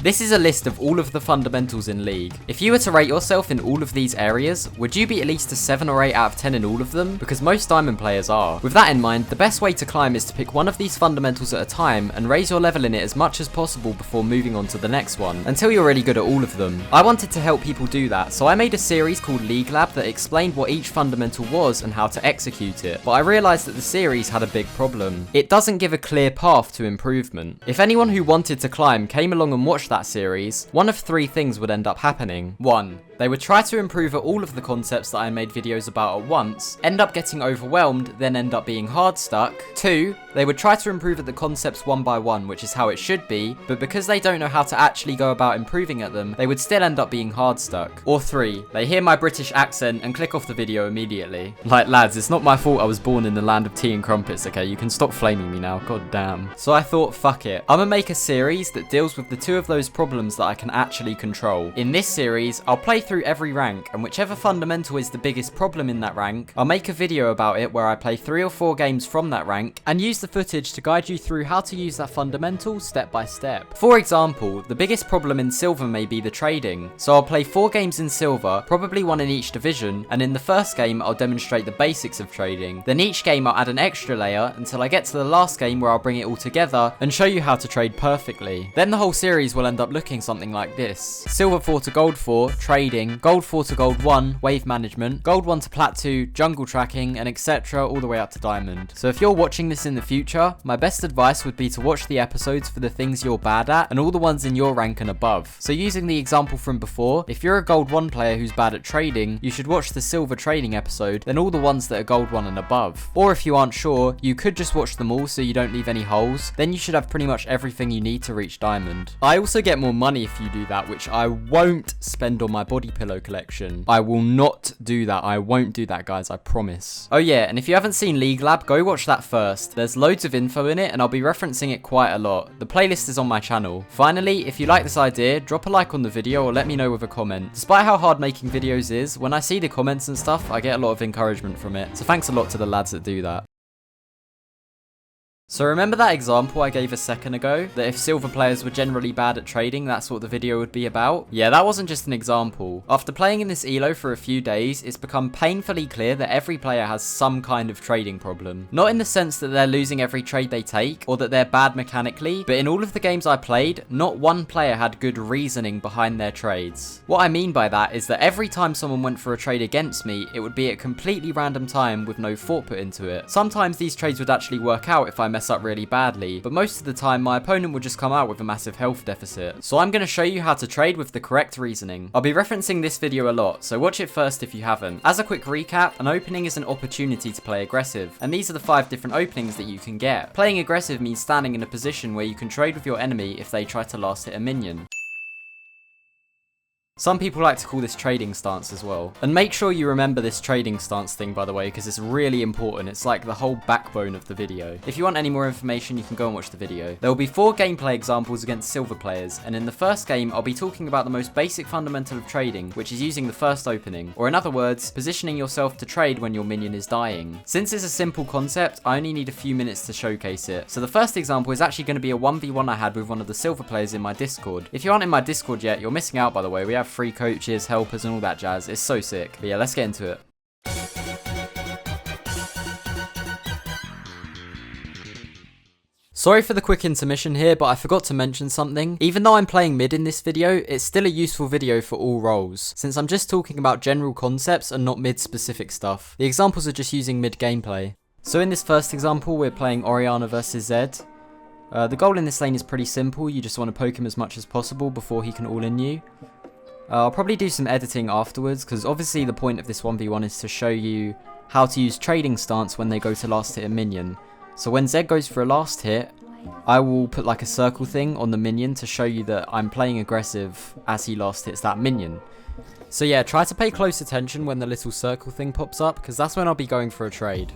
This is a list of all of the fundamentals in League. If you were to rate yourself in all of these areas, would you be at least a 7 or 8 out of 10 in all of them? Because most diamond players are. With that in mind, the best way to climb is to pick one of these fundamentals at a time and raise your level in it as much as possible before moving on to the next one, until you're really good at all of them. I wanted to help people do that, so I made a series called League Lab that explained what each fundamental was and how to execute it, but I realised that the series had a big problem. It doesn't give a clear path to improvement. If anyone who wanted to climb came along and watched that series, one of 3 things would end up happening. 1. They would try to improve at all of the concepts that I made videos about at once, end up getting overwhelmed, then end up being hard stuck. 2. They would try to improve at the concepts one by one, which is how it should be, but because they don't know how to actually go about improving at them, they would still end up being hard stuck. Or 3. They hear my British accent and click off the video immediately. Like, lads, it's not my fault I was born in the land of tea and crumpets, okay? You can stop flaming me now, god damn. So I thought, fuck it. I'm gonna make a series that deals with the 2 of those problems that I can actually control. In this series, I'll play through every rank, and whichever fundamental is the biggest problem in that rank, I'll make a video about it where I play 3 or 4 games from that rank, and use the footage to guide you through how to use that fundamental step by step. For example, the biggest problem in silver may be the trading, so I'll play 4 games in silver, probably 1 in each division, and in the first game I'll demonstrate the basics of trading. Then each game I'll add an extra layer until I get to the last game where I'll bring it all together and show you how to trade perfectly. Then the whole series will end up looking something like this: silver 4 to gold 4, trading, gold 4 to gold 1, wave management, gold 1 to plat 2, jungle tracking, and etc. all the way up to diamond. So if you're watching this in the future, my best advice would be to watch the episodes for the things you're bad at and all the ones in your rank and above. So using the example from before, if you're a gold 1 player who's bad at trading, you should watch the silver trading episode, then all the ones that are gold 1 and above. Or if you aren't sure, you could just watch them all so you don't leave any holes, then you should have pretty much everything you need to reach diamond. I also get more money if you do that, which I won't spend on my body pillow collection. I will not do that. I won't do that, guys, I promise. Oh yeah, and if you haven't seen League Lab, go watch that first. There's loads of info in it and I'll be referencing it quite a lot. The playlist is on my channel. Finally, if you like this idea, drop a like on the video or let me know with a comment. Despite how hard making videos is, when I see the comments and stuff, I get a lot of encouragement from it. So thanks a lot to the lads that do that. So remember that example I gave a second ago, that if silver players were generally bad at trading, that's what the video would be about? Yeah, that wasn't just an example. After playing in this elo for a few days, it's become painfully clear that every player has some kind of trading problem. Not in the sense that they're losing every trade they take, or that they're bad mechanically, but in all of the games I played, not one player had good reasoning behind their trades. What I mean by that is that every time someone went for a trade against me, it would be at a completely random time with no thought put into it. Sometimes these trades would actually work out if I mess up really badly, but most of the time my opponent would just come out with a massive health deficit. So I'm going to show you how to trade with the correct reasoning. I'll be referencing this video a lot, so watch it first if you haven't. As a quick recap, an opening is an opportunity to play aggressive, and these are the 5 different openings that you can get. Playing aggressive means standing in a position where you can trade with your enemy if they try to last hit a minion. Some people like to call this trading stance as well. And make sure you remember this trading stance thing, by the way, because it's really important. It's like the whole backbone of the video. If you want any more information, you can go and watch the video. There will be 4 gameplay examples against silver players, and in the first game, I'll be talking about the most basic fundamental of trading, which is using the first opening, or in other words, positioning yourself to trade when your minion is dying. Since it's a simple concept, I only need a few minutes to showcase it. So the first example is actually going to be a 1v1 I had with one of the silver players in my Discord. If you aren't in my Discord yet, you're missing out, by the way. We have free coaches, helpers, and all that jazz. It's so sick. But yeah, let's get into it. Sorry for the quick intermission here, but I forgot to mention something. Even though I'm playing mid in this video, it's still a useful video for all roles, since I'm just talking about general concepts and not mid specific stuff. The examples are just using mid gameplay. So in this first example, we're playing Orianna versus Zed. The goal in this lane is pretty simple. You just want to poke him as much as possible before he can all-in you. I'll probably do some editing afterwards, because obviously the point of this 1v1 is to show you how to use trading stance when they go to last hit a minion. So when Zed goes for a last hit, I will put like a circle thing on the minion to show you that I'm playing aggressive as he last hits that minion. So yeah, try to pay close attention when the little circle thing pops up, because that's when I'll be going for a trade.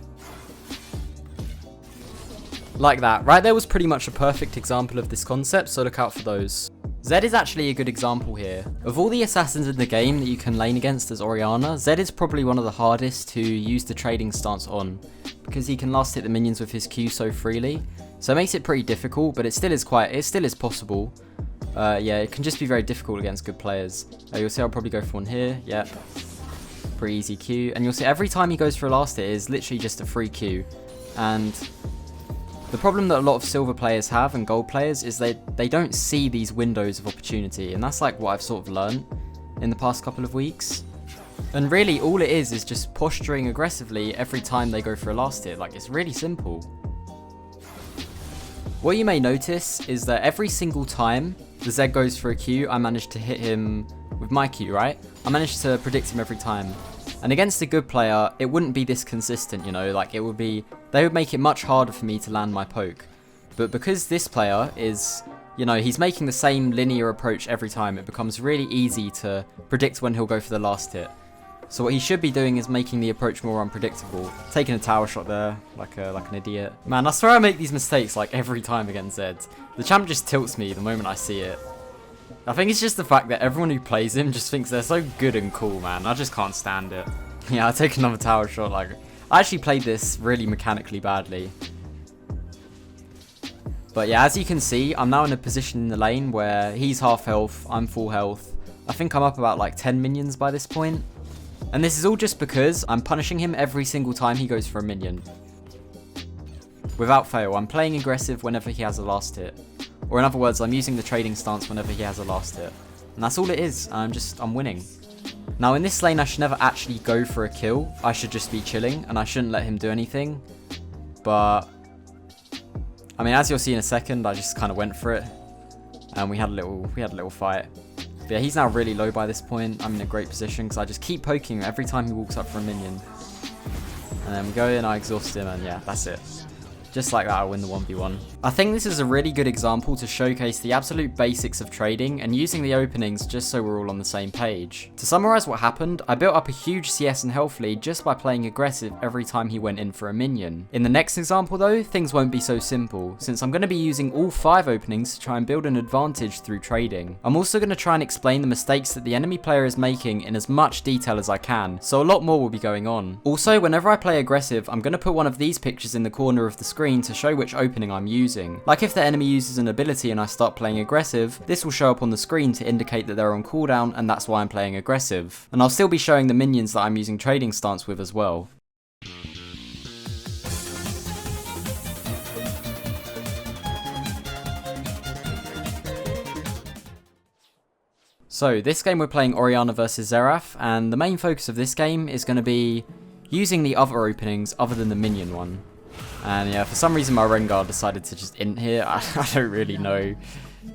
Like that. Right there was pretty much a perfect example of this concept, so look out for those. Zed is actually a good example here. Of all the assassins in the game that you can lane against as Orianna, Zed is probably one of the hardest to use the trading stance on, because he can last hit the minions with his Q so freely. So it makes it pretty difficult, but it still is possible. Yeah, it can just be very difficult against good players. You'll see I'll probably go for one here. Yep. Pretty easy Q. And you'll see every time he goes for a last hit is literally just a free Q. And the problem that a lot of silver players have and gold players is they don't see these windows of opportunity. And that's like what I've sort of learned in the past couple of weeks. And really all it is just posturing aggressively every time they go for a last hit. Like, it's really simple. What you may notice is that every single time the Zed goes for a Q, I manage to hit him with my Q, right? I managed to predict him every time. And against a good player, it wouldn't be this consistent, you know, like they would make it much harder for me to land my poke. But because this player is, you know, he's making the same linear approach every time, it becomes really easy to predict when he'll go for the last hit. So what he should be doing is making the approach more unpredictable. Taking a tower shot there, like an idiot. Man, I swear I make these mistakes like every time against Zed. The champ just tilts me the moment I see it. I think it's just the fact that everyone who plays him just thinks they're so good and cool, man. I just can't stand it. Yeah, I take another tower shot. Like, I actually played this really mechanically badly. But yeah, as you can see, I'm now in a position in the lane where he's half health, I'm full health. I think I'm up about like 10 minions by this point. And this is all just because I'm punishing him every single time he goes for a minion. Without fail, I'm playing aggressive whenever he has a last hit. Or in other words, I'm using the trading stance whenever he has a last hit. And that's all it is, I'm winning. Now in this lane I should never actually go for a kill, I should just be chilling and I shouldn't let him do anything. But, I mean, as you'll see in a second, I just kind of went for it. And we had a little fight. But yeah, he's now really low by this point. I'm in a great position because I just keep poking him every time he walks up for a minion. And then we go in, I exhaust him, and yeah, that's it. Just like that, I win the 1v1. I think this is a really good example to showcase the absolute basics of trading and using the openings just so we're all on the same page. To summarize what happened, I built up a huge CS and health lead just by playing aggressive every time he went in for a minion. In the next example though, things won't be so simple, since I'm going to be using all 5 openings to try and build an advantage through trading. I'm also going to try and explain the mistakes that the enemy player is making in as much detail as I can, so a lot more will be going on. Also, whenever I play aggressive, I'm going to put one of these pictures in the corner of the screen to show which opening I'm using. Like if the enemy uses an ability and I start playing aggressive, this will show up on the screen to indicate that they're on cooldown and that's why I'm playing aggressive. And I'll still be showing the minions that I'm using trading stance with as well. So this game we're playing Orianna versus Xerath, and the main focus of this game is going to be using the other openings other than the minion one. And yeah, for some reason my Rengar decided to just int here. I don't really know.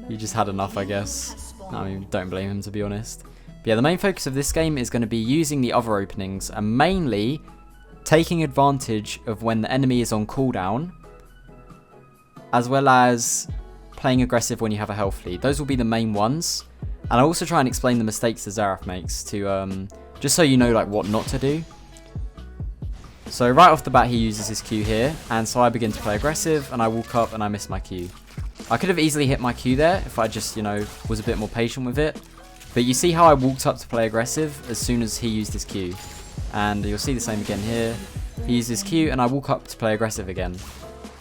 He just had enough, I guess. I mean, don't blame him, to be honest. But yeah, the main focus of this game is going to be using the other openings and mainly taking advantage of when the enemy is on cooldown, as well as playing aggressive when you have a health lead. Those will be the main ones. And I'll also try and explain the mistakes that Xerath makes to just so you know like what not to do. So right off the bat he uses his Q here, and so I begin to play aggressive and I walk up and I miss my Q. I could have easily hit my Q there if I just, you know, was a bit more patient with it. But you see how I walked up to play aggressive as soon as he used his Q. And you'll see the same again here. He uses Q and I walk up to play aggressive again.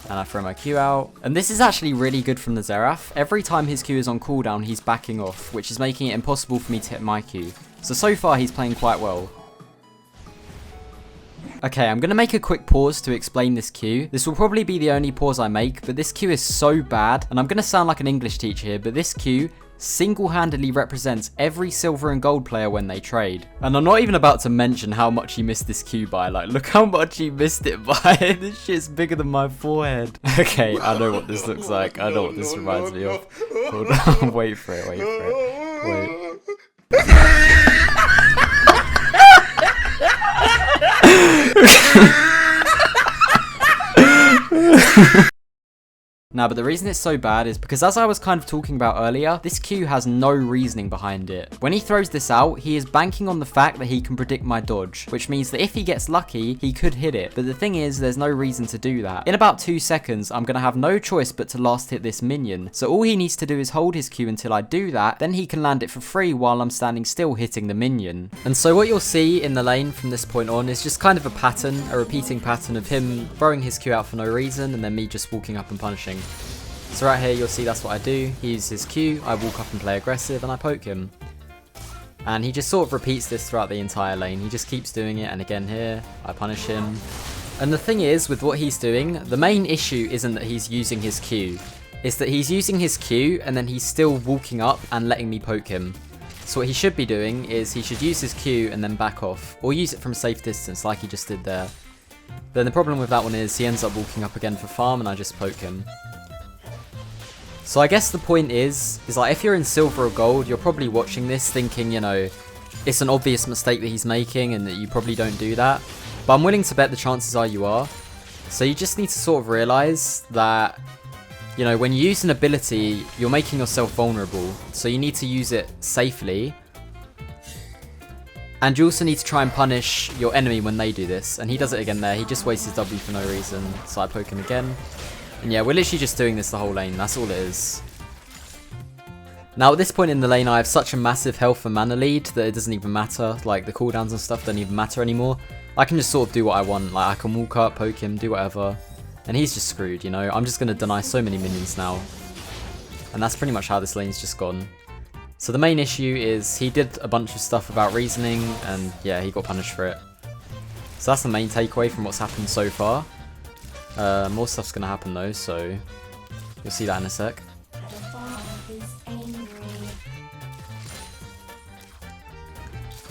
And I throw my Q out. And this is actually really good from the Xerath. Every time his Q is on cooldown, he's backing off, which is making it impossible for me to hit my Q. So far he's playing quite well. Okay, I'm going to make a quick pause to explain this Q. This will probably be the only pause I make, but this Q is so bad, and I'm going to sound like an English teacher here, but this Q single-handedly represents every silver and gold player when they trade. And I'm not even about to mention how much he missed this Q by. Like, look how much he missed it by. This shit's bigger than my forehead. Okay, I know what this looks like. I know what this reminds me of. Hold on, wait for it, wait. Now, but the reason it's so bad is because, as I was kind of talking about earlier, this Q has no reasoning behind it. When he throws this out, he is banking on the fact that he can predict my dodge, which means that if he gets lucky, he could hit it. But the thing is, there's no reason to do that. In about 2 seconds, I'm going to have no choice but to last hit this minion. So all he needs to do is hold his Q until I do that, then he can land it for free while I'm standing still hitting the minion. And so what you'll see in the lane from this point on is just kind of a pattern, a repeating pattern of him throwing his Q out for no reason and then me just walking up and punishing. So right here you'll see that's what I do. He uses his Q, I walk up and play aggressive and I poke him. And he just sort of repeats this throughout the entire lane. He just keeps doing it, and again here, I punish him. And the thing is, with what he's doing, the main issue isn't that he's using his Q. It's that he's using his Q and then he's still walking up and letting me poke him. So what he should be doing is he should use his Q and then back off. Or use it from a safe distance like he just did there. Then the problem with that one is he ends up walking up again for farm and I just poke him. So I guess the point is like if you're in silver or gold, you're probably watching this thinking, you know, it's an obvious mistake that he's making and that you probably don't do that. But I'm willing to bet the chances are you are. So you just need to sort of realise that, you know, when you use an ability, you're making yourself vulnerable. So you need to use it safely. And you also need to try and punish your enemy when they do this. And he does it again there. He just wastes his W for no reason. So I poke him again. And yeah, we're literally just doing this the whole lane. That's all it is. Now at this point in the lane, I have such a massive health and mana lead that it doesn't even matter. Like the cooldowns and stuff don't even matter anymore. I can just sort of do what I want. Like I can walk up, poke him, do whatever. And he's just screwed, you know. I'm just going to deny so many minions now. And that's pretty much how this lane's just gone. So the main issue is he did a bunch of stuff about reasoning. And yeah, he got punished for it. So that's the main takeaway from what's happened so far. More stuff's going to happen though, so you'll see that in a sec.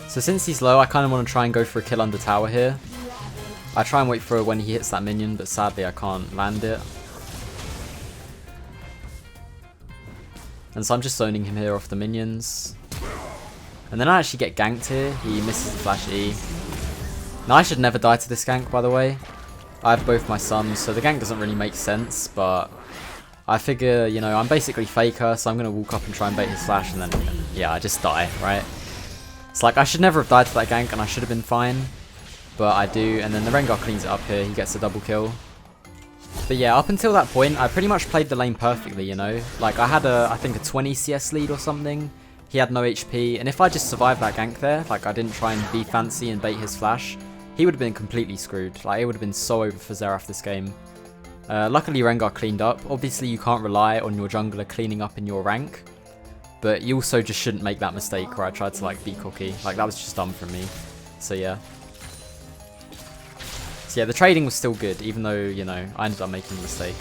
So since he's low, I kind of want to try and go for a kill under tower here. I try and wait for when he hits that minion, but sadly I can't land it. And so I'm just zoning him here off the minions. And then I actually get ganked here. He misses the flash E. Now I should never die to this gank, by the way. I have both my sums, so the gank doesn't really make sense, but I figure, you know, I'm basically Faker, so I'm going to walk up and try and bait his flash, and then, yeah, I just die, right? It's like, I should never have died to that gank, and I should have been fine, but I do, and then the Rengar cleans it up here, he gets a double kill. But yeah, up until that point, I pretty much played the lane perfectly, you know? Like, I had I think a 20 CS lead or something, he had no HP, and if I just survived that gank there, like I didn't try and be fancy and bait his flash, he would have been completely screwed. Like, it would have been so over for Xerath this game. Luckily, Rengar cleaned up. Obviously, you can't rely on your jungler cleaning up in your rank. But you also just shouldn't make that mistake where I tried to, like, be cocky. Like, that was just dumb from me. So, yeah. So, yeah, the trading was still good, even though, you know, I ended up making a mistake.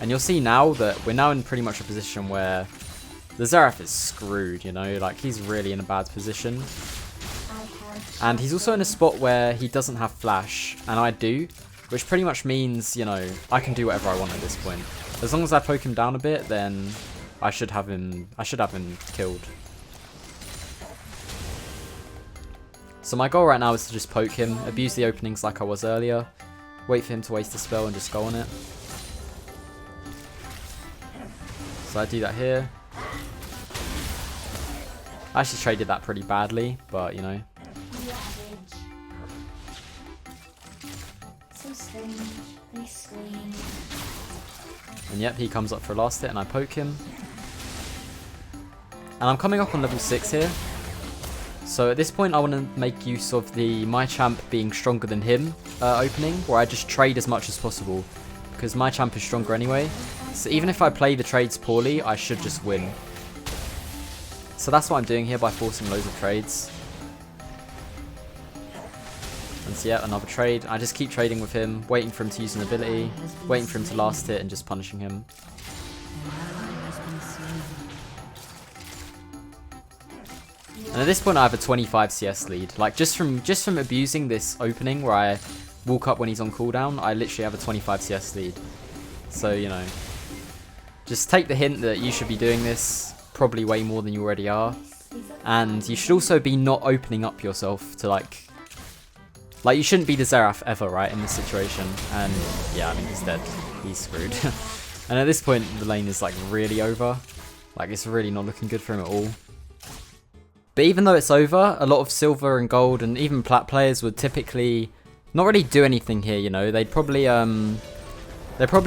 And you'll see now that we're now in pretty much a position where the Xerath is screwed, you know? Like, he's really in a bad position. And he's also in a spot where he doesn't have flash, and I do, which pretty much means, you know, I can do whatever I want at this point. As long as I poke him down a bit, then I should have him killed. So my goal right now is to just poke him, abuse the openings like I was earlier, wait for him to waste a spell and just go on it. So I do that here. I actually traded that pretty badly, but you know. And yep, he comes up for a last hit and I poke him. And I'm coming up on level 6 here. So at this point I want to make use of the my champ being stronger than him opening, where I just trade as much as possible. Because my champ is stronger anyway. So even if I play the trades poorly, I should just win. So that's what I'm doing here by forcing loads of trades. And so yeah, another trade. I just keep trading with him, waiting for him to use an ability, waiting for him to last hit and just punishing him. And at this point I have a 25 CS lead. Like just from abusing this opening where I walk up when he's on cooldown, I literally have a 25 CS lead. So, you know, just take the hint that you should be doing this probably way more than you already are. And you should also be not opening up yourself to like you shouldn't be the Xerath ever, right, in this situation. And yeah, I mean, he's dead. He's screwed. And at this point, the lane is like really over. Like, it's really not looking good for him at all. But even though it's over, a lot of silver and gold and even plat players would typically not really do anything here, you know. They'd probably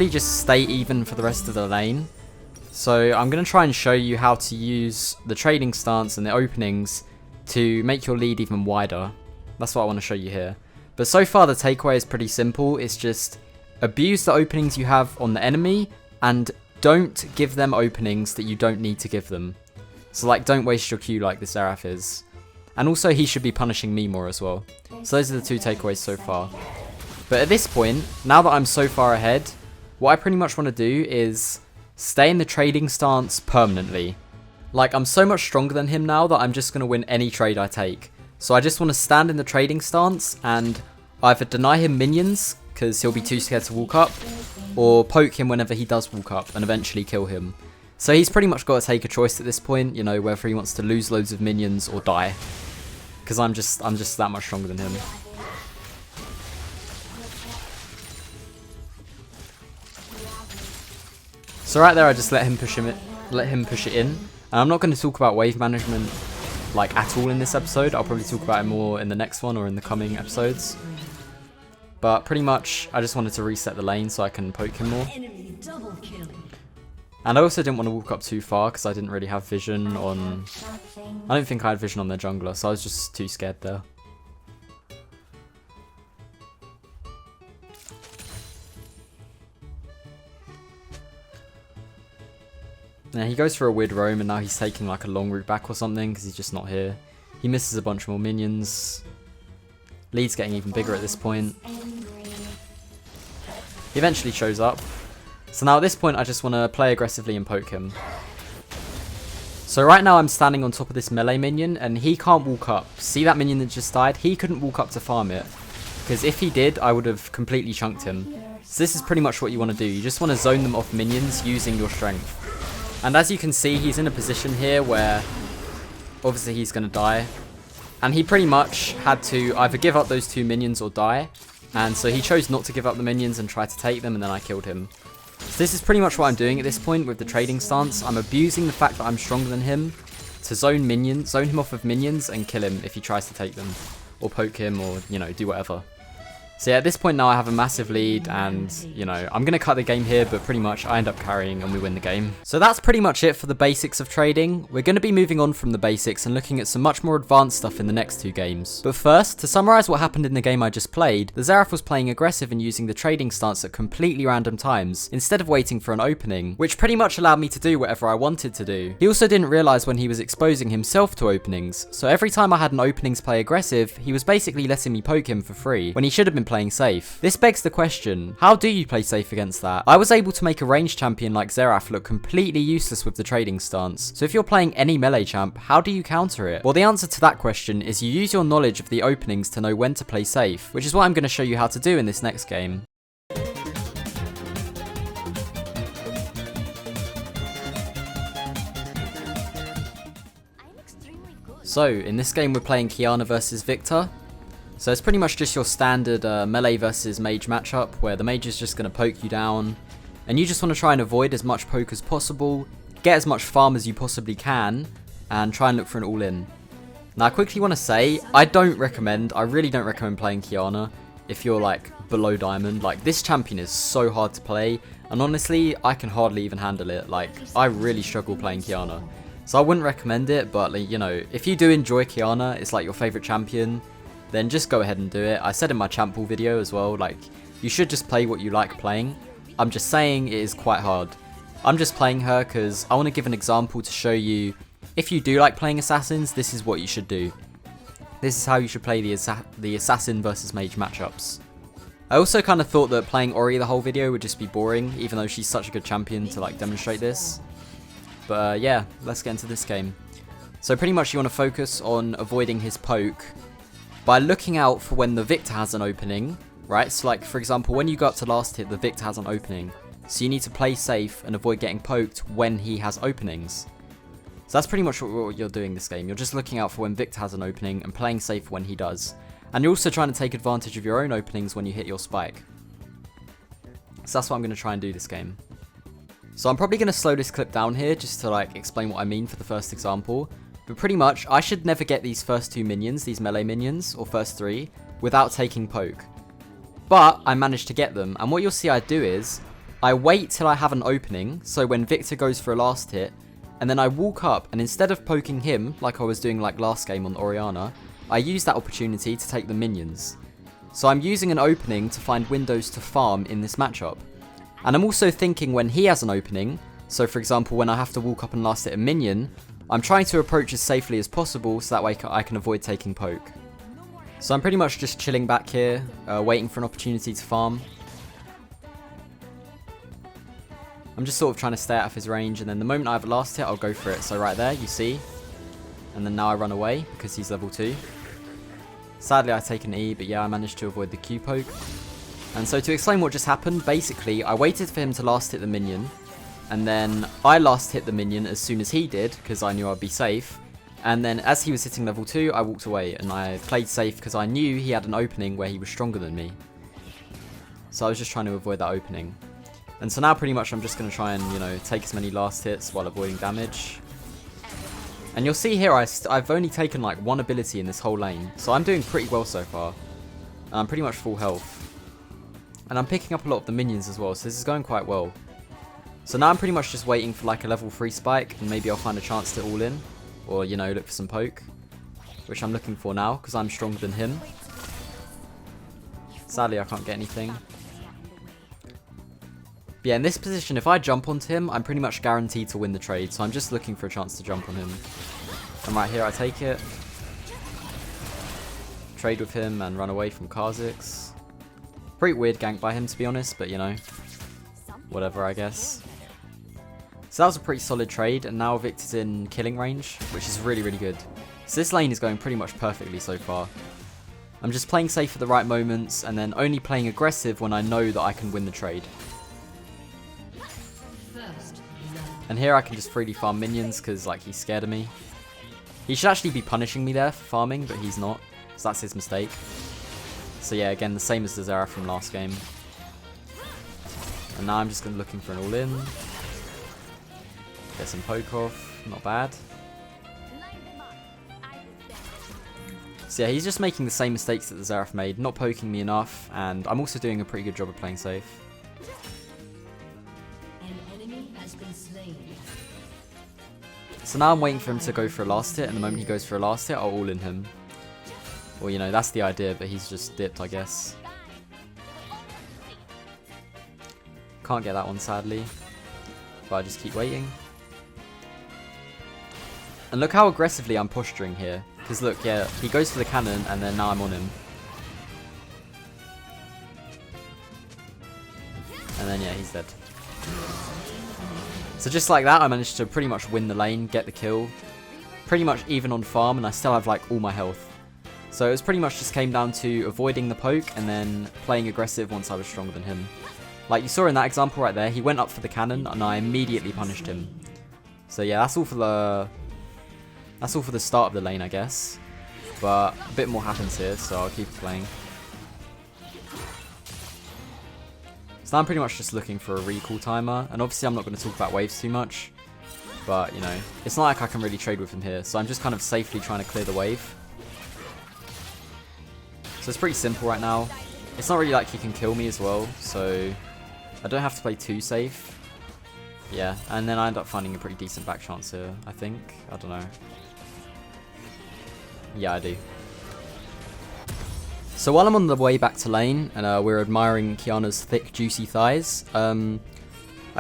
just stay even for the rest of the lane. So I'm going to try and show you how to use the trading stance and the openings to make your lead even wider. That's what I want to show you here. But so far the takeaway is pretty simple. It's just abuse the openings you have on the enemy and don't give them openings that you don't need to give them. So like, don't waste your Q like the Xerath is. And also he should be punishing me more as well. So those are the two takeaways so far. But at this point, now that I'm so far ahead, what I pretty much want to do is stay in the trading stance permanently. Like, I'm so much stronger than him now that I'm just going to win any trade I take. So I just want to stand in the trading stance and either deny him minions, because he'll be too scared to walk up, or poke him whenever he does walk up and eventually kill him. So he's pretty much got to take a choice at this point, you know, whether he wants to lose loads of minions or die. Because I'm just that much stronger than him. So right there, I just let him push it in. And I'm not going to talk about wave management like at all in this episode. I'll probably talk about it more in the next one or in the coming episodes. But pretty much, I just wanted to reset the lane so I can poke him more. And I also didn't want to walk up too far because I didn't really have vision on... I don't think I had vision on their jungler, so I was just too scared there. Yeah, he goes for a weird roam and now he's taking like a long route back or something because he's just not here. He misses a bunch more minions. Lead's getting even bigger at this point. He eventually shows up. So now at this point I just want to play aggressively and poke him. So right now I'm standing on top of this melee minion and he can't walk up. See that minion that just died? He couldn't walk up to farm it. Because if he did, I would have completely chunked him. So this is pretty much what you want to do. You just want to zone them off minions using your strength. And as you can see, he's in a position here where obviously he's going to die. And he pretty much had to either give up those two minions or die. And so he chose not to give up the minions and try to take them, and then I killed him. So this is pretty much what I'm doing at this point with the trading stance. I'm abusing the fact that I'm stronger than him to zone him off of minions and kill him if he tries to take them. Or poke him or, you know, do whatever. So yeah, at this point now I have a massive lead and, you know, I'm going to cut the game here, but pretty much I end up carrying and we win the game. So that's pretty much it for the basics of trading. We're going to be moving on from the basics and looking at some much more advanced stuff in the next two games. But first, to summarize what happened in the game I just played, the Xerath was playing aggressive and using the trading stance at completely random times, instead of waiting for an opening, which pretty much allowed me to do whatever I wanted to do. He also didn't realize when he was exposing himself to openings, so every time I had an opening to play aggressive, he was basically letting me poke him for free, when he should have been playing safe. This begs the question, how do you play safe against that? I was able to make a ranged champion like Xerath look completely useless with the trading stance, so if you're playing any melee champ, how do you counter it? Well, the answer to that question is you use your knowledge of the openings to know when to play safe, which is what I'm going to show you how to do in this next game. So, in this game we're playing Qiyana versus Victor. So it's pretty much just your standard melee versus mage matchup, where the mage is just going to poke you down, and you just want to try and avoid as much poke as possible, get as much farm as you possibly can, and try and look for an all-in. Now I quickly want to say, I really don't recommend playing Qiyana if you're like below diamond. Like, this champion is so hard to play, and honestly, I can hardly even handle it. Like, I really struggle playing Qiyana. So I wouldn't recommend it, but like, you know, if you do enjoy Qiyana, it's like your favourite champion, then just go ahead and do it. I said in my champ pool video as well, like, you should just play what you like playing. I'm just saying it is quite hard. I'm just playing her because I want to give an example to show you, if you do like playing assassins, this is what you should do. This is how you should play the assassin versus mage matchups. I also kind of thought that playing Ori the whole video would just be boring, even though she's such a good champion to like demonstrate this. But yeah, let's get into this game. So pretty much you want to focus on avoiding his poke by looking out for when the Victor has an opening, right? So like, for example, when you go up to last hit, the Victor has an opening. So you need to play safe and avoid getting poked when he has openings. So that's pretty much what you're doing this game. You're just looking out for when Victor has an opening and playing safe when he does. And you're also trying to take advantage of your own openings when you hit your spike. So that's what I'm going to try and do this game. So I'm probably going to slow this clip down here just to like explain what I mean for the first example. But pretty much, I should never get these first two minions, these melee minions, or first three, without taking poke. But I managed to get them, and what you'll see I do is, I wait till I have an opening, so when Victor goes for a last hit, and then I walk up, and instead of poking him, like I was doing like last game on Orianna, I use that opportunity to take the minions. So I'm using an opening to find windows to farm in this matchup. And I'm also thinking when he has an opening, So for example, when I have to walk up and last hit a minion, I'm trying to approach as safely as possible so that way I can avoid taking poke. So I'm pretty much just chilling back here, waiting for an opportunity to farm. I'm just sort of trying to stay out of his range, and then the moment I have a last hit, I'll go for it. So right there, you see? And then now I run away because he's level 2. Sadly, I take an E, but yeah, I managed to avoid the Q poke. And so to explain what just happened, basically, I waited for him to last hit the minion, and then I last hit the minion as soon as he did, because I knew I'd be safe. And then as he was hitting level 2, I walked away, and I played safe because I knew he had an opening where he was stronger than me. So I was just trying to avoid that opening. And so now pretty much I'm just going to try and, you know, take as many last hits while avoiding damage. And you'll see here I've only taken like 1 ability in this whole lane. So I'm doing pretty well so far. And I'm pretty much full health. And I'm picking up a lot of the minions as well, so this is going quite well. So now I'm pretty much just waiting for like a level 3 spike, and maybe I'll find a chance to all in. Or, you know, look for some poke. Which I'm looking for now, because I'm stronger than him. Sadly, I can't get anything. But yeah, in this position, if I jump onto him, I'm pretty much guaranteed to win the trade. So I'm just looking for a chance to jump on him. And right here, I take it. Trade with him and run away from Kha'Zix. Pretty weird gank by him, to be honest, but you know, whatever, I guess. So that was a pretty solid trade, and now Victor's in killing range, which is really, really good. So this lane is going pretty much perfectly so far. I'm just playing safe at the right moments, and then only playing aggressive when I know that I can win the trade. And here I can just freely farm minions because like he's scared of me. He should actually be punishing me there for farming, but he's not. So that's his mistake. So yeah, again, the same as the Zera from last game. And now I'm just looking for an all-in. Get some poke off. Not bad. So yeah, he's just making the same mistakes that the Zeraf made. Not poking me enough. And I'm also doing a pretty good job of playing safe. So now I'm waiting for him to go for a last hit, and the moment he goes for a last hit, I'll all in him. Well, you know, that's the idea, but he's just dipped, I guess. Can't get that one, sadly. But I just keep waiting. And look how aggressively I'm posturing here. Because look, yeah, he goes for the cannon, and then now I'm on him. And then, yeah, he's dead. So just like that, I managed to pretty much win the lane, get the kill. Pretty much even on farm, and I still have like all my health. So it was pretty much just came down to avoiding the poke and then playing aggressive once I was stronger than him. Like you saw in that example right there, he went up for the cannon and I immediately punished him. So yeah, that's all for the start of the lane, I guess. But a bit more happens here, so I'll keep playing. So I'm pretty much just looking for a recall timer, and obviously I'm not going to talk about waves too much, but you know, it's not like I can really trade with him here, so I'm just kind of safely trying to clear the wave. So it's pretty simple right now. It's not really like he can kill me as well, so I don't have to play too safe. Yeah, and then I end up finding a pretty decent back chance here, I think. I don't know. Yeah, I do. So while I'm on the way back to lane, and we're admiring Kiana's thick, juicy thighs, I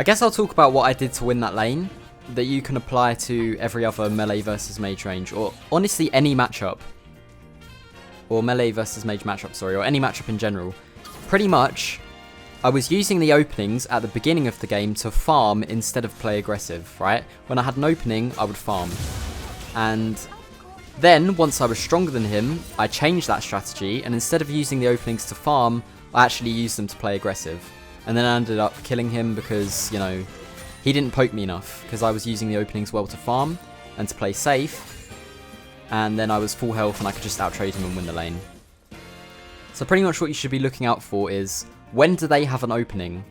guess I'll talk about what I did to win that lane, that you can apply to every other melee versus mage range, or honestly any matchup. Or melee versus mage matchup, sorry, or any matchup in general. Pretty much, I was using the openings at the beginning of the game to farm instead of play aggressive, right? When I had an opening, I would farm. And then, once I was stronger than him, I changed that strategy, and instead of using the openings to farm, I actually used them to play aggressive. And then I ended up killing him because, you know, he didn't poke me enough, because I was using the openings well to farm and to play safe. And then I was full health and I could just outtrade him and win the lane. So pretty much what you should be looking out for is, when do they have an opening?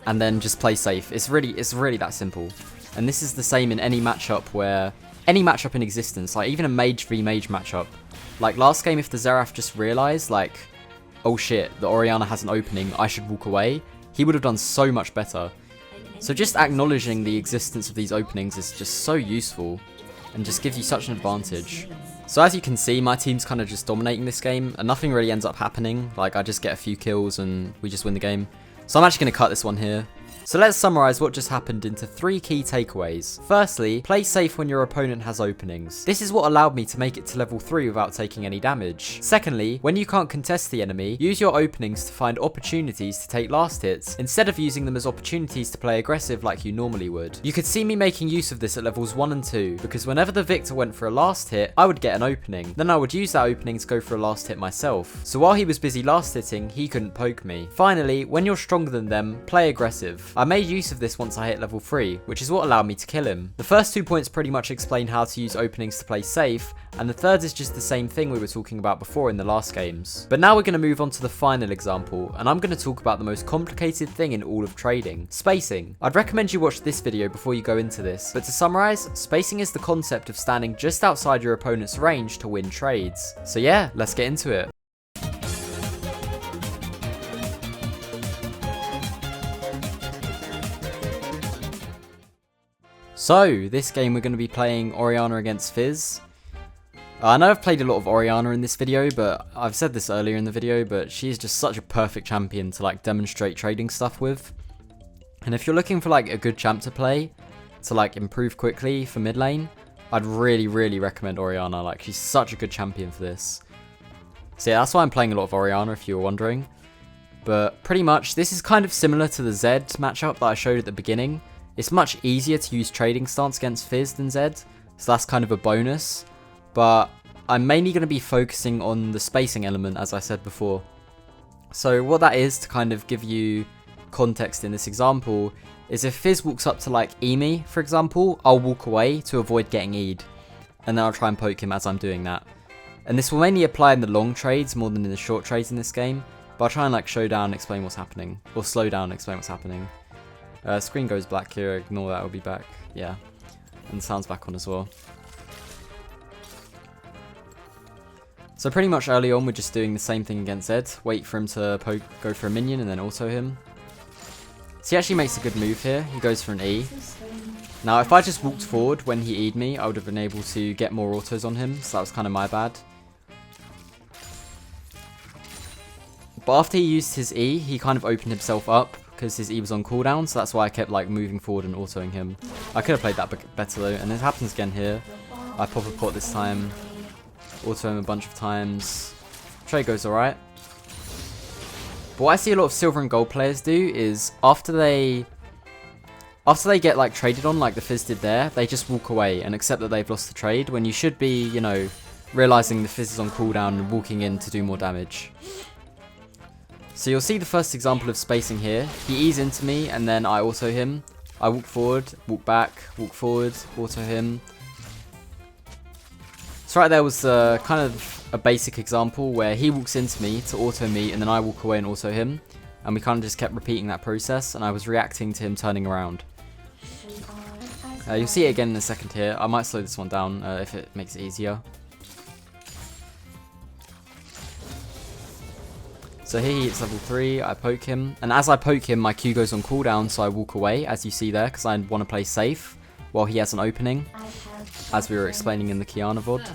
And then just play safe. It's really that simple. And this is the same in any matchup in existence, like even a mage v mage matchup. Like last game, if the Zeraf just realized like, oh shit, the Orianna has an opening, I should walk away, he would have done so much better. So just acknowledging the existence of these openings is just so useful and just gives you such an advantage. So as you can see, my team's kind of just dominating this game and nothing really ends up happening. Like I just get a few kills and we just win the game. So I'm actually going to cut this one here. So let's summarize what just happened into 3 key takeaways. Firstly, play safe when your opponent has openings. This is what allowed me to make it to level 3 without taking any damage. Secondly, when you can't contest the enemy, use your openings to find opportunities to take last hits, instead of using them as opportunities to play aggressive like you normally would. You could see me making use of this at levels 1 and 2, because whenever the victor went for a last hit, I would get an opening. Then I would use that opening to go for a last hit myself. So while he was busy last hitting, he couldn't poke me. Finally, when you're stronger than them, play aggressive. I made use of this once I hit level 3, which is what allowed me to kill him. The first 2 points pretty much explain how to use openings to play safe, and the third is just the same thing we were talking about before in the last games. But now we're going to move on to the final example, and I'm going to talk about the most complicated thing in all of trading: spacing. I'd recommend you watch this video before you go into this, but to summarize, spacing is the concept of standing just outside your opponent's range to win trades. So yeah, let's get into it. So, this game we're going to be playing Orianna against Fizz. I know I've played a lot of Orianna in this video, but I've said this earlier in the video, but she's just such a perfect champion to like demonstrate trading stuff with. And if you're looking for like a good champ to play, to like improve quickly for mid lane, I'd really recommend Orianna. Like, she's such a good champion for this. So yeah, that's why I'm playing a lot of Orianna, if you were wondering. But pretty much, this is kind of similar to the Zed matchup that I showed at the beginning. It's much easier to use trading stance against Fizz than Zed, so that's kind of a bonus. But I'm mainly going to be focusing on the spacing element, as I said before. So what that is, to kind of give you context in this example, is if Fizz walks up to like E me, for example, I'll walk away to avoid getting E'd. And then I'll try and poke him as I'm doing that. And this will mainly apply in the long trades more than in the short trades in this game. But I'll try and like show down and explain what's happening. Or slow down and explain what's happening. Screen goes black here, ignore that, it'll be back. Yeah. And the sound's back on as well. So pretty much early on we're just doing the same thing against Zed. Wait for him to go for a minion and then auto him. So he actually makes a good move here. He goes for an E. Now if I just walked forward when he E'd me, I would have been able to get more autos on him. So that was kind of my bad. But after he used his E, he kind of opened himself up, because his E was on cooldown, so that's why I kept like moving forward and autoing him. I could have played that better though, and this happens again here. I pop a pot this time, auto him a bunch of times. Trade goes alright. But what I see a lot of silver and gold players do is after they get like traded on like the Fizz did there, they just walk away and accept that they've lost the trade, when you should be, you know, realizing the Fizz is on cooldown and walking in to do more damage. So you'll see the first example of spacing here. He E's into me and then I auto him. I walk forward, walk back, walk forward, auto him. So right there was kind of a basic example where he walks into me to auto me and then I walk away and auto him. And we kind of just kept repeating that process and I was reacting to him turning around. You'll see it again in a second here. I might slow this one down if it makes it easier. So here he hits level 3, I poke him, and as I poke him my Q goes on cooldown, so I walk away, as you see there, because I want to play safe, while he has an opening, as we were explaining in the Kiana VOD.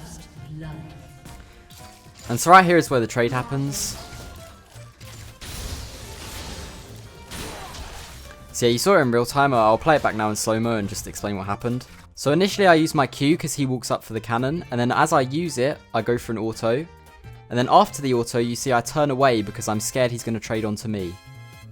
And so right here is where the trade happens. So yeah, you saw it in real time. I'll play it back now in slow-mo and just explain what happened. So initially I use my Q because he walks up for the cannon, and then as I use it, I go for an auto. And then after the auto, you see I turn away because I'm scared he's going to trade onto me.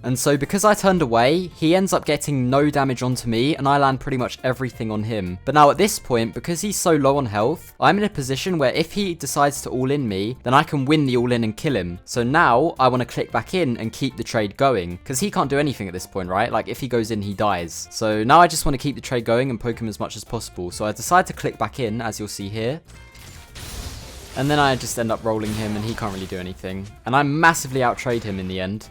And so because I turned away, he ends up getting no damage onto me and I land pretty much everything on him. But now at this point, because he's so low on health, I'm in a position where if he decides to all in me, then I can win the all in and kill him. So now I want to click back in and keep the trade going, because he can't do anything at this point, right? Like if he goes in, he dies. So now I just want to keep the trade going and poke him as much as possible. So I decide to click back in, as you'll see here. And then I just end up rolling him and he can't really do anything. And I massively outtrade him in the end.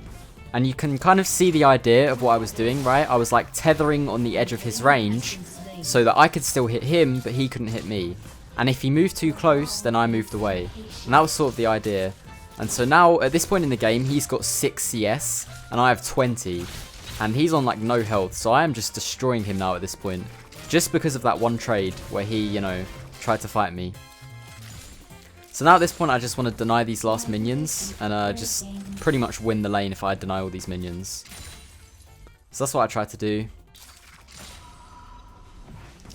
And you can kind of see the idea of what I was doing, right? I was like tethering on the edge of his range so that I could still hit him, but he couldn't hit me. And if he moved too close, then I moved away. And that was sort of the idea. And so now, at this point in the game, he's got 6 CS, and I have 20. And he's on like no health, so I am just destroying him now at this point. Just because of that one trade where he, you know, tried to fight me. So now at this point I just want to deny these last minions and just pretty much win the lane if I deny all these minions. So that's what I tried to do.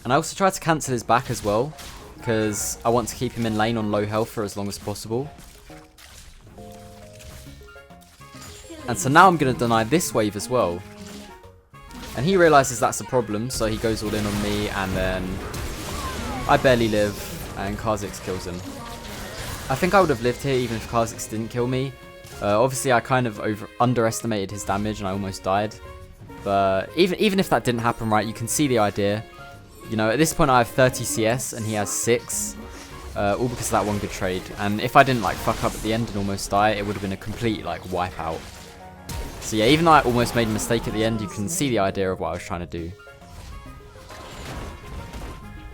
And I also tried to cancel his back as well, because I want to keep him in lane on low health for as long as possible. And so now I'm going to deny this wave as well. And he realizes that's a problem, so he goes all in on me, and then I barely live, and Kha'Zix kills him. I think I would have lived here even if Kha'Zix didn't kill me. Obviously, I kind of underestimated his damage, and I almost died. But even if that didn't happen, right, you can see the idea. You know, at this point I have 30 CS, and he has 6. All because of that one good trade. And if I didn't, like, fuck up at the end and almost die, it would have been a complete, like, wipeout. So yeah, even though I almost made a mistake at the end, you can see the idea of what I was trying to do.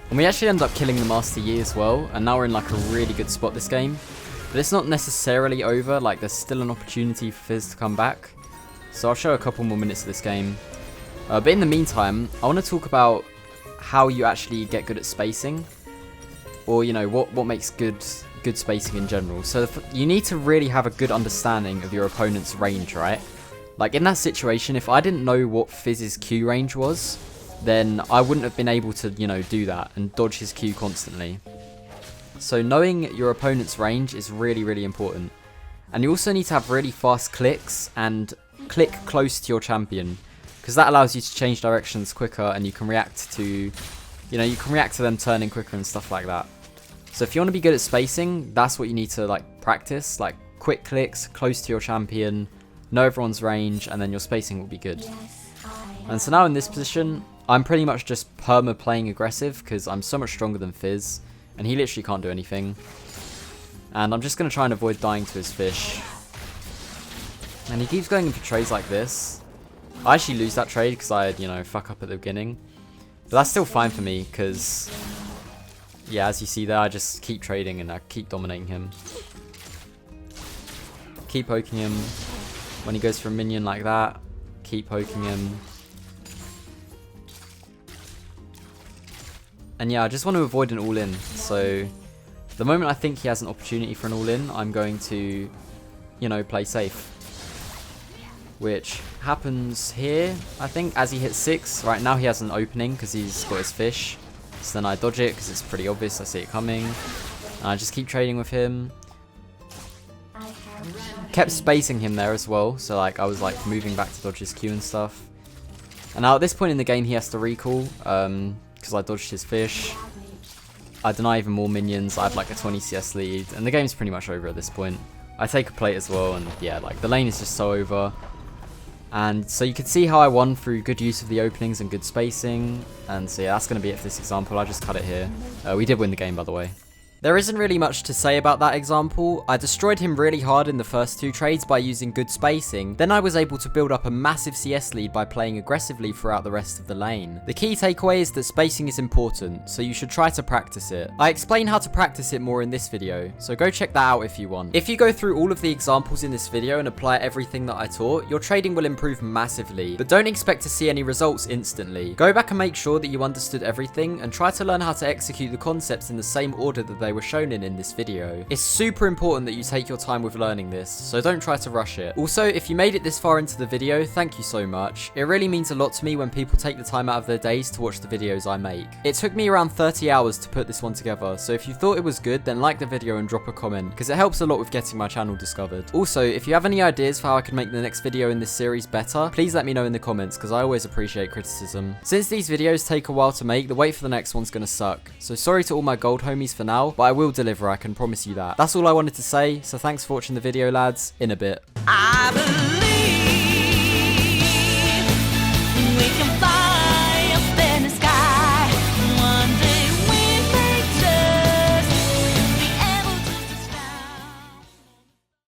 And we actually end up killing the Master Yi as well, and now we're in like a really good spot this game. But it's not necessarily over, like there's still an opportunity for Fizz to come back. So I'll show a couple more minutes of this game. But in the meantime, I want to talk about how you actually get good at spacing. Or, you know, what makes good spacing in general. So you need to really have a good understanding of your opponent's range, right? Like in that situation, if I didn't know what Fizz's Q range was, then I wouldn't have been able to, you know, do that and dodge his Q constantly. So knowing your opponent's range is really, really important. And you also need to have really fast clicks and click close to your champion, because that allows you to change directions quicker and you can react to, you know, you can react to them turning quicker and stuff like that. So if you want to be good at spacing, that's what you need to like practice, like quick clicks close to your champion, know everyone's range, and then your spacing will be good. And so now in this position, I'm pretty much just perma playing aggressive because I'm so much stronger than Fizz, and he literally can't do anything. And I'm just going to try and avoid dying to his fish. And he keeps going in for trades like this. I actually lose that trade because I, you know, fuck up at the beginning. But that's still fine for me because, yeah, as you see there, I just keep trading and I keep dominating him. Keep poking him. When he goes for a minion like that, keep poking him. And yeah, I just want to avoid an all-in. So the moment I think he has an opportunity for an all-in, I'm going to, you know, play safe. Which happens here, I think, as he hits 6. Right now he has an opening because he's got his fish. So then I dodge it because it's pretty obvious, I see it coming. And I just keep trading with him. Kept spacing him there as well, so like I was like moving back to dodge his Q and stuff. And now at this point in the game he has to recall because I dodged his fish. I deny even more minions. I have like a 20 CS lead, and the game's pretty much over at this point. I take a plate as well, and yeah, like the lane is just so over. And so you can see how I won through good use of the openings and good spacing. And so yeah, that's going to be it for this example. I just cut it here. We did win the game, by the way. There isn't really much to say about that example. I destroyed him really hard in the first 2 trades by using good spacing. Then I was able to build up a massive CS lead by playing aggressively throughout the rest of the lane. The key takeaway is that spacing is important, so you should try to practice it. I explain how to practice it more in this video, so go check that out if you want. If you go through all of the examples in this video and apply everything that I taught, your trading will improve massively, but don't expect to see any results instantly. Go back and make sure that you understood everything and try to learn how to execute the concepts in the same order that they were shown in this video. It's super important that you take your time with learning this, so don't try to rush it. Also, if you made it this far into the video, thank you so much. It really means a lot to me when people take the time out of their days to watch the videos I make. It took me around 30 hours to put this one together, so if you thought it was good, then like the video and drop a comment, because it helps a lot with getting my channel discovered. Also, if you have any ideas for how I can make the next video in this series better, please let me know in the comments, because I always appreciate criticism. Since these videos take a while to make, the wait for the next one's gonna suck. So sorry to all my gold homies for now, but I will deliver, I can promise you that. That's all I wanted to say, so thanks for watching the video, lads. In a bit. I believe we can fly.